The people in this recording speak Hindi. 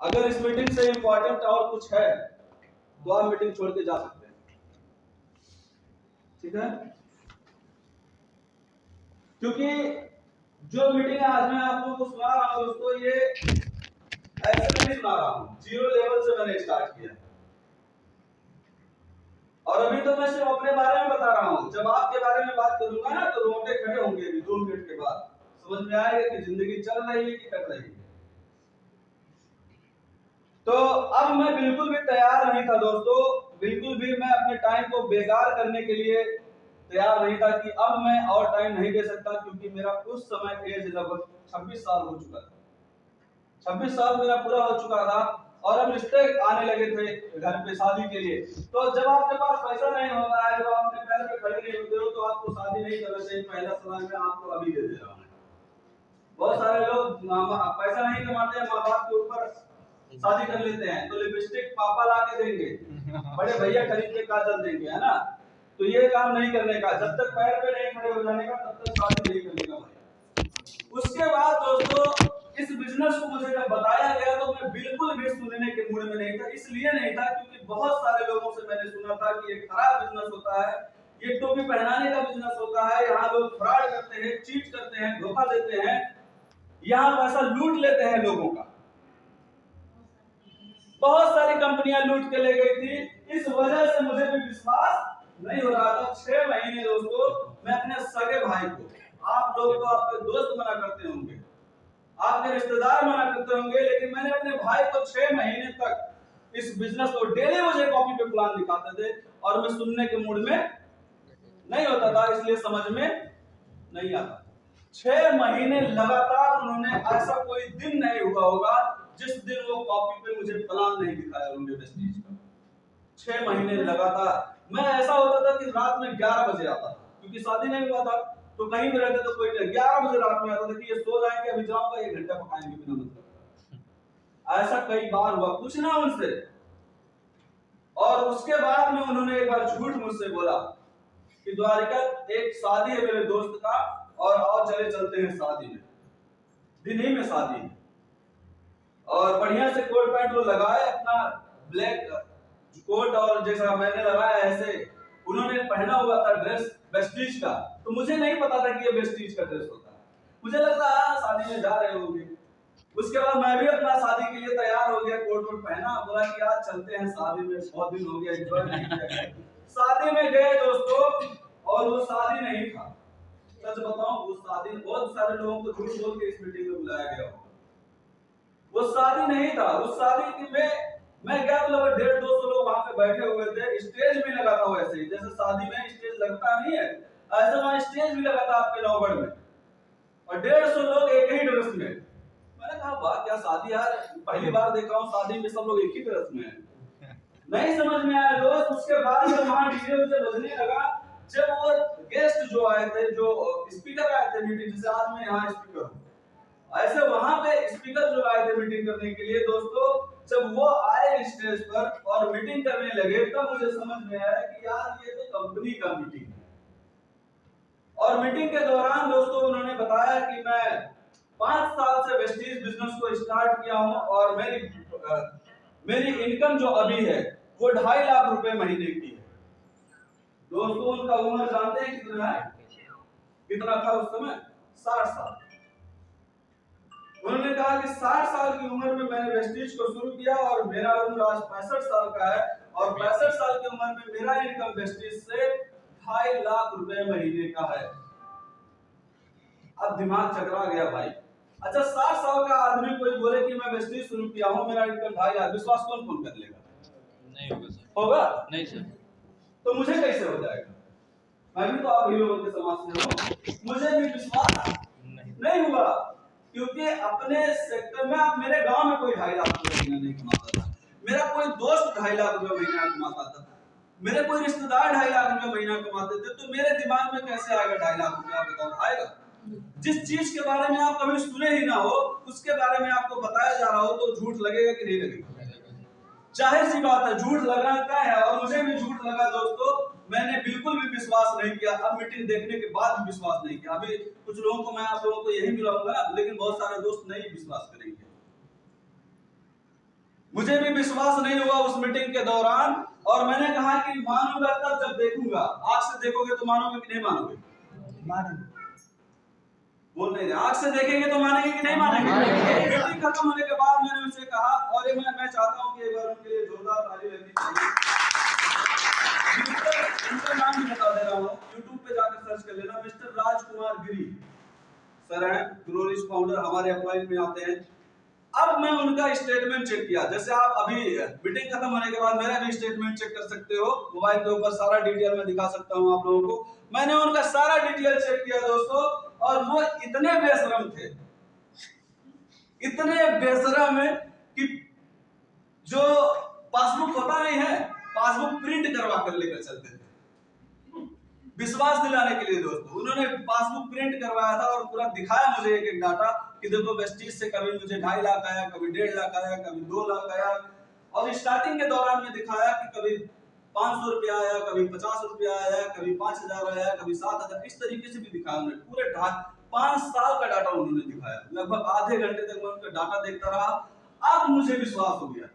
अगर इस मीटिंग से इंपॉर्टेंट और कुछ है तो आप मीटिंग छोड़ के जा सकते हैं, ठीक है। क्योंकि जो मीटिंग आज मैं आप लोगों को सुना रहा हूं दोस्तों, ये ऐसे नहीं सुना रहा हूं, जीरो लेवल से मैंने स्टार्ट किया और अभी तो मैं सिर्फ अपने बारे में बता रहा हूं। जब आपके बारे में बात करूंगा ना तो रोंगटे खड़े होंगे अभी 2 मिनट के बाद, समझ में आएगा कि जिंदगी चल रही है कि कट रही है। तो अब मैं बिल्कुल भी तैयार नहीं था दोस्तों, बिल्कुल भी मैं अपने टाइम को बेकार करने के लिए तैयार नहीं था कि अब मैं और टाइम नहीं दे सकता, क्योंकि मेरा उस समय एज लगभग 26 साल हो चुका था। 26 साल मेरा पूरा हो चुका था और अब रिश्ते आने लगे थे घर पे शादी के लिए। तो जब आपके पास पैसा नहीं होता है, जब आप अपने पैर पे खड़े नहीं होते हो, तो आपको शादी नहीं करना चाहिए। पहला सलाह मैं आपको अभी दे दे रहा हूँ। बहुत सारे लोग पैसा नहीं कमाते हैं, माँ बाप के ऊपर शादी कर लेते हैं, तो लिपस्टिक पापा ला के देंगे, बड़े भैया खरीद के काजल देंगे, है ना। तो ये काम नहीं करने का, जब तक पैर पे नहीं खड़े हो जाने का तब तक शादी नहीं करने का भाई। उसके बाद दोस्तों इस बिजनेस को मुझे जब बताया गया तो मैं बिल्कुल भी सुनने के मूड में नहीं था। इसलिए नहीं था क्योंकि बहुत सारे लोगों से मैंने सुना था कि ये खराब बिजनेस होता है, ये टोपी पहनाने का बिजनेस होता है, यहाँ लोग फ्रॉड करते हैं, चीट करते हैं, धोखा देते हैं, यहाँ पैसा लूट लेते हैं लोगों का। बहुत सारी कंपनियां लूट के ले गई थी, इस वजह से मुझे भी विश्वास नहीं हो रहा था। 6 महीने दोस्तों मैं अपने सगे भाई को, आप लोग तो आपके दोस्त मना करते होंगे, आपके रिश्तेदार मना करते होंगे, लेकिन मैंने अपने भाई को 6 महीने तक इस बिजनेस को डेली मुझे कॉपी पे प्लान दिखाते थे और मैं सुनने के मूड में नहीं होता था, इसलिए समझ में नहीं आता। 6 महीने लगातार उन्होंने, ऐसा कोई दिन नहीं हुआ होगा जिस दिन वो कॉपी पे मुझे प्लान नहीं दिखाया होंगे वेस्टीज का। 6 महीने लगातार। मैं ऐसा होता था कि रात में 11 बजे आता था, क्योंकि शादी नहीं हुआ था तो कहीं भी रहते तो कोई 11 बजे रात में आता था कि ये सो जाएंगे, अभी जाऊंगा 1 घंटा पकाएंगे बिना मतलब। ऐसा कई बार हुआ, पूछना उनसे। और उसके बाद में उन्होंने एक बार झूठ मुझसे बोला कि द्वारिका एक शादी है मेरे दोस्त का और आओ चले चलते हैं शादी में, दिन ही में शादी है। और बढ़िया से कोट पैंट वो लगाए, अपना ब्लैक कोट और जैसा मैंने लगाया ऐसे उन्होंने पहना हुआ था ड्रेस वेस्टीज का। तो मुझे नहीं पता था कि ये वेस्टीज का ड्रेस होता है, मुझे लगता है शादी में जा रहे होंगे। उसके बाद मैं भी अपना शादी के लिए तैयार हो गया, कोट वोट पहना, बोला कि आज चलते हैं शादी में, बहुत दिन हो गया एंजॉय नहीं किया। शादी में गए दोस्तों और वो शादी नहीं था। सच बताऊं, वो शादी, बहुत सारे लोगों को झूठ बोल के इस मीटिंग में बुलाया गया, वो शादी नहीं था। उस शादी में मैं गया तो लगभग 150-200 लोग वहां पे बैठे हुए थे, स्टेज भी लगा था वैसे ही जैसे शादी में स्टेज लगता नहीं है, ऐसे वहां स्टेज भी लगा था आपके नौगढ़ में, और 150 लोग एक ही ड्रेस में। मैंने कहा वाह क्या शादी यार, पहली बार देखा हूँ शादी में सब लोग एक ही ड्रेस में हैं। नहीं समझ में आया दोस्त। उसके बाद जब वहां डीजे उजे बजने लगा, जब वो गेस्ट जो आए थे, जो स्पीकर आए थे मीटिंग, जैसे आज मैं यहाँ स्पीकर हूँ, ऐसे वहां पे स्पीकर जो आए थे मीटिंग करने के लिए दोस्तों, जब वो आए स्टेज पर और मीटिंग करने लगे, तब मुझे समझ में आया कि यार ये तो कंपनी का मीटिंग है। और मीटिंग के दौरान दोस्तों उन्होंने बताया कि मैं 5 साल से वेस्टीज बिजनेस को स्टार्ट किया हूं और मेरी इनकम जो अभी है वो 2.5 लाख रुपए महीने की है। दोस्तों उनका उम्र जानते हैं कितना है? कितना था उस समय? 60 साल। उन्होंने कहा कि 60 साल की उम्र में मैंने वेस्टीज को शुरू किया और मेरा उम्र आज 65 साल का है, और 65 साल की उम्र में मेरा इनकम वेस्टीज से 2.5 लाख रुपए महीने का है। अब दिमाग चकरा गया भाई। अच्छा 60 साल का आदमी कोई बोले कि मैं वेस्टीज शुरू किया हूं, मेरा इनकम 2.5 लाख, विश्वास कौन कौन कर लेगा? नहीं होगा सर। होगा नहीं सर। तो मुझे कैसे हो जाएगा? मैं भी तो आप ही लोगों के समाज से हूं, मुझे भी विश्वास नहीं हुआ, क्योंकि अपने सेक्टर में, अब मेरे गांव में कोई 2.5 लाख रुपए महीना नहीं कमाता था, मेरा कोई दोस्त 2.5 लाख रुपए महीना कमाता था, मेरे कोई रिश्तेदार 2.5 लाख रुपए महीना कमाते थे, तो मेरे दिमाग में कैसे आएगा 2.5 लाख रुपए? आप बताओ आएगा? जिस चीज के बारे में आप कभी सुने ही ना हो, उसके बारे में आपको बताया जा रहा हो तो झूठ लगेगा कि नहीं लगेगा? जाहिर सी बात है झूठ लगना तय है, और मुझे भी झूठ लगा दोस्तों। मैंने बिल्कुल भी विश्वास नहीं किया, अब मीटिंग देखने के बाद भी विश्वास नहीं किया। अभी कुछ लोगों को मैं आप लोगों को यही मिलाऊंगा, लेकिन बहुत सारे दोस्त नहीं विश्वास करेंगे। मुझे भी विश्वास नहीं हुआ उस मीटिंग के दौरान, और मैंने कहा कि मानूंगा तब जब देखूंगा। आंख से देखोगे तो मानोगे कि नहीं मानोगे? मानेंगे। बोल नहीं रहे, आंख से देखेंगे तो मानेंगे कि नहीं मानेंगे? मीटिंग खत्म होने के बाद मैंने उनसे कहा, और ये मैं चाहता हूं कि एक बार उनके लिए जोरदार ताली लगनी चाहिए। उनका नाम भी बता दे रहा हूं, यूट्यूब पे जाकर सर्च कर लेना, मिस्टर राजकुमार गिरी सर हैं, ग्रोरिश फाउंडर, हमारे अपलाइन में आते हैं। अब मैं उनका स्टेटमेंट चेक किया, जैसे आप अभी मीटिंग खत्म होने के बाद मेरा भी स्टेटमेंट चेक कर सकते हो, मोबाइल के ऊपर सारा डिटेल में दिखा सकता हूं आप लोगों को। मैंने उनका सारा डिटेल चेक किया दोस्तों, और वो इतने बेशरम थे, इतने बेशरम है कि जो पासबुक होता नहीं है, पासबुक प्रिंट करवा कर लेकर चलते थे विश्वास दिलाने के लिए। दोस्तों उन्होंने पासबुक प्रिंट करवाया था और पूरा दिखाया मुझे एक एक डाटा कि देखो वेस्टीज से कभी मुझे 2.5 लाख आया, कभी 1.5 लाख आया, कभी 2 लाख आया, और स्टार्टिंग के दौरान में दिखाया कि कभी 500 रुपया आया, कभी 50 रुपया आया, कभी 5000 आया, कभी 7000, इस तरीके से भी दिखाया उन्होंने। पूरे 5 साल का डाटा उन्होंने दिखाया, लगभग आधे घंटे तक मैं उनका डाटा देखता रहा। अब मुझे विश्वास हो गया